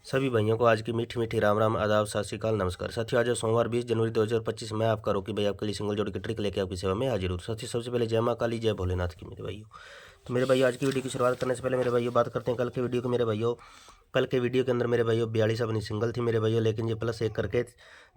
सभी भाइयों को आज की मीठी मीठी राम राम, आदाब, सत श्री अकाल, नमस्कार। साथियों, आज सोमवार 20 जनवरी 2025 मैं आपका रोकी भाई आपके लिए सिंगल जोड़ी की ट्रिक लेके आपकी सेवा में हाजिर हूँ। साथियों, सबसे पहले जय माँ काली, जय भोलेनाथ की मेरे भाइयों। तो मेरे भाइयों, आज की वीडियो की शुरुआत करने से पहले मेरे भाइयों बात करते हैं कल के वीडियो को। मेरे भाइयों, कल के वीडियो के अंदर मेरे भाइयों 42 अपनी सिंगल थी मेरे भाइयों, लेकिन ये +1 करके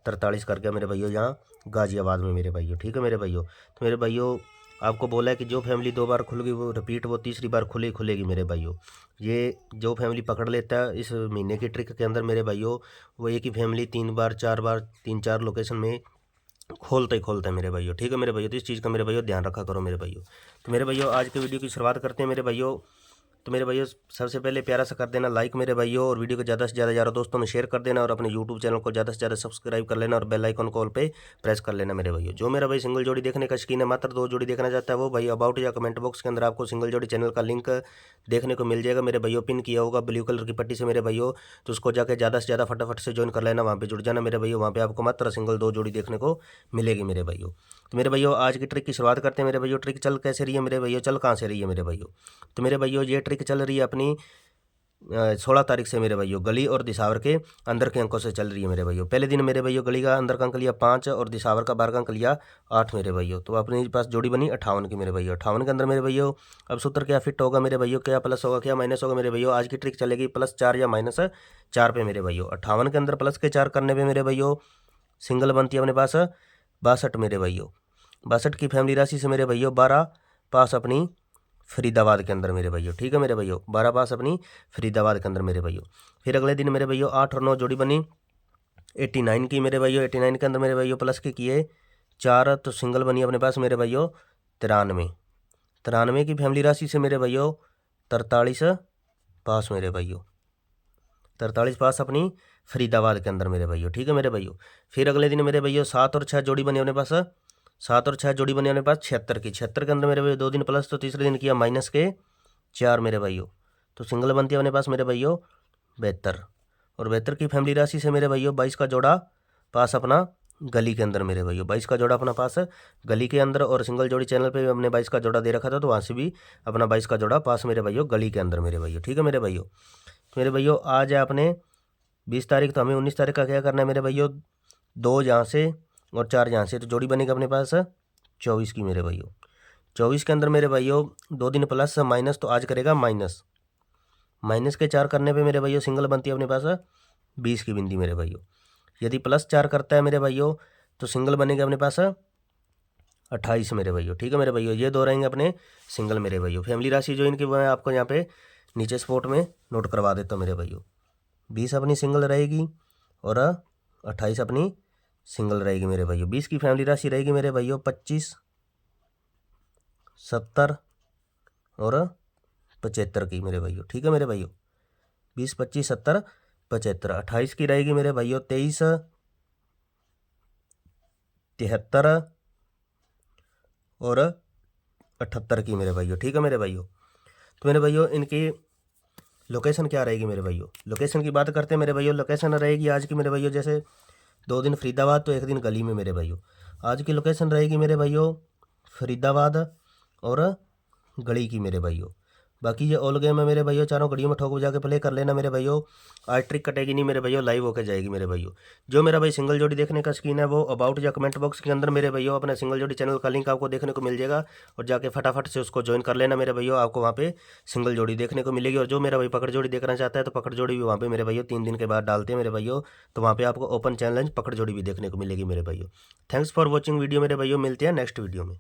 43 कर गया मेरे भाइयों यहाँ गाजियाबाद में मेरे भाइयों। ठीक है मेरे भाइयों। तो मेरे भाइयों, आपको बोला है कि जो फैमिली 2 बार खुल गई वो रिपीट वो तीसरी बार खुलेगी मेरे भाइयों। ये जो फैमिली पकड़ लेता है इस महीने की ट्रिक के अंदर मेरे भाइयों, वो एक ही फैमिली 3 4 लोकेशन में खोलता है मेरे भाइयों। ठीक है मेरे भाइयों। तो इस चीज़ का मेरे भाइयों ध्यान रखा करो मेरे भाइयों। तो मेरे भाइयों, आज के वीडियो की शुरुआत करते हैं मेरे भाइयों। तो मेरे भाइयों, सबसे पहले प्यारा सा कर देना लाइक मेरे भाइयों, और वीडियो को ज़्यादा से ज़्यादा यारों दोस्तों में शेयर कर देना, और अपने यूट्यूब चैनल को ज़्यादा से ज़्यादा सब्सक्राइब कर लेना, और बेल आइकन कॉल पे प्रेस कर लेना मेरे भाइयों। जो मेरा भाई सिंगल जोड़ी देखने का शौकीन है, मात्र 2 जोड़ी देखना चाहता है, वो भाई अबाउट या कमेंट बॉक्स के अंदर आपको सिंगल जोड़ी चैनल का लिंक देखने को मिल जाएगा मेरे भाइयों। पिन किया होगा ब्लू कलर की पट्टी से मेरे भाइयों, तो उसको जाकर ज़्यादा से ज़्यादा फटाफट से ज्वाइन कर लेना, वहाँ पर जुड़ जाना मेरे भाइयों। वहाँ पर आपको मात्र सिंगल 2 जोड़ी देखने को मिलेगी मेरे भाइयों। तो मेरे भाइयों, आज की ट्रिक की शुरुआत करते हैं मेरे भाइयों। ट्रिक चल कैसे रही है मेरे भाइयों, चल कहाँ से रही है मेरे भाइयों। तो मेरे भाइयों, ये ट्रिक चल रही है अपनी 16 तारीख से मेरे भाइयों, गली और दिसावर के अंदर के अंकों से चल रही है मेरे भाइयों। पहले दिन मेरे भाइयों गली का अंदर का अंक लिया 5 और दिसावर का बाहर का अंक लिया 8 मेरे भाइयों। तो अपने पास जोड़ी बनी 58 की मेरे भाइयों। 58 के अंदर मेरे भाइयों अब सूत्र क्या फिट होगा मेरे भाइयों, क्या प्लस होगा क्या माइनस होगा मेरे भाइयों। आज की ट्रिक चलेगी +4 या -4 पे मेरे भाइयों। 58 के अंदर प्लस के 4 करने पे मेरे भाइयों सिंगल बनती है अपने पास 62 मेरे भाइयों। 62 की फैमिली राशि से मेरे भाइयों 12 पास अपनी फरीदाबाद के अंदर मेरे भाइयों। ठीक है मेरे भाइयों, 12 पास अपनी फरीदाबाद के अंदर मेरे भाइयों। फिर अगले दिन मेरे भाइयों 8 और 9 जोड़ी बनी 89 की मेरे भाइयों। 89 के अंदर मेरे भाइयों प्लस के किए 4, तो सिंगल बनी अपने पास मेरे भाइयों 93। 93 की फैमिली राशि से मेरे भाइयों 43 पास मेरे भाइयों। 43 पास अपनी फरीदाबाद के अंदर मेरे भाइयों। ठीक है मेरे भाइयों। फिर अगले दिन मेरे भाइयों 7 और 6 जोड़ी बनी अपने पास 7 और 6 जोड़ी बनी अपने पास 76 की। 76 के अंदर मेरे भाई 2 दिन प्लस, तो तीसरे दिन किया -4 मेरे भाइयों। तो सिंगल बनती है अपने पास मेरे भाइयों 72। और 72 की फैमिली राशि से मेरे भाइयों 22 का जोड़ा पास अपना गली के अंदर मेरे भाइयों। 22 का जोड़ा अपना पास गली के अंदर, और सिंगल जोड़ी चैनल पे हमने 22 का जोड़ा दे रखा था, तो वहाँ से भी अपना 22 का जोड़ा पास मेरे भाइयों गली के अंदर मेरे भाइयों। ठीक है मेरे भाइयों। तो मेरे भाइयों, आज है अपने 20 तारीख, तो हमें 19 तारीख का क्या करना है मेरे भाइयों, 2 यहाँ से और 4 यहाँ से, तो जोड़ी बनेगी अपने पास 24 की मेरे भाइयों। 24 के अंदर मेरे भाइयों 2 दिन प्लस माइनस, तो आज करेगा माइनस के 4 करने पे मेरे भाइयों सिंगल बनती है अपने पास 20 की बिंदी मेरे भाइयों। यदि +4 करता है मेरे भाइयों तो सिंगल बनेगा अपने पास 28 मेरे भाइयों। ठीक है मेरे भाइयों, ये 2 रहेंगे अपने सिंगल मेरे भाइयों। फैमिली राशि जो इनकी मैं आपको यहाँ पे नीचे स्पॉट में नोट करवा देता हूँ मेरे भाइयों। 20 अपनी सिंगल रहेगी और 28 अपनी सिंगल रहेगी मेरे भाइयों। 20 की फैमिली राशि रहेगी मेरे भाइयों 25, 70 और 75 की मेरे भाइयों। ठीक है मेरे भाइयों, 20, 25, 70, 75। 28 की रहेगी मेरे भाइयों 23, 73 और 78 की मेरे भाइयों। ठीक है मेरे भाइयों। तो मेरे भाइयों, इनकी लोकेशन क्या रहेगी मेरे भाइयों। लोकेशन की बात करते हैं मेरे भाइयों। लोकेशन रहेगी आज की मेरे भाइयों, जैसे 2 दिन फरीदाबाद तो 1 दिन गली में मेरे भाइयों। आज की लोकेशन रहेगी मेरे भाइयों फरीदाबाद और गली की मेरे भाइयों। बाकी ये ऑल गेम है मेरे भाइयों, चारों घड़ियों में ठोक बजा के प्ले कर लेना मेरे भाइयों। आज ट्रिक कटेगी नहीं मेरे भाइयों, लाइव होकर जाएगी मेरे भाइयों। जो मेरा भाई सिंगल जोड़ी देखने का शौकीन है, वो अबाउट या कमेंट बॉक्स के अंदर मेरे भाइयों अपने सिंगल जोड़ी चैनल का लिंक आपको देखने को मिल जाएगा, और जाके फटाफट से उसको ज्वाइन कर लेना मेरे भाइयों। आपको वहाँ पे सिंगल जोड़ी देखने को मिलेगी। और जो मेरा भाई पकड़ जोड़ी देखना चाहता है, तो पकड़ जोड़ी भी वहाँ पे मेरे भाइयों 3 दिन के बाद डालते हैं मेरे भाइयों, तो वहाँ पे आपको ओपन चैलेंज पकड़ जोड़ी भी देखने को मिलेगी मेरे भाइयों। थैंक्स फॉर वॉचिंग वीडियो मेरे भाइयों, मिलते हैं नेक्स्ट वीडियो में।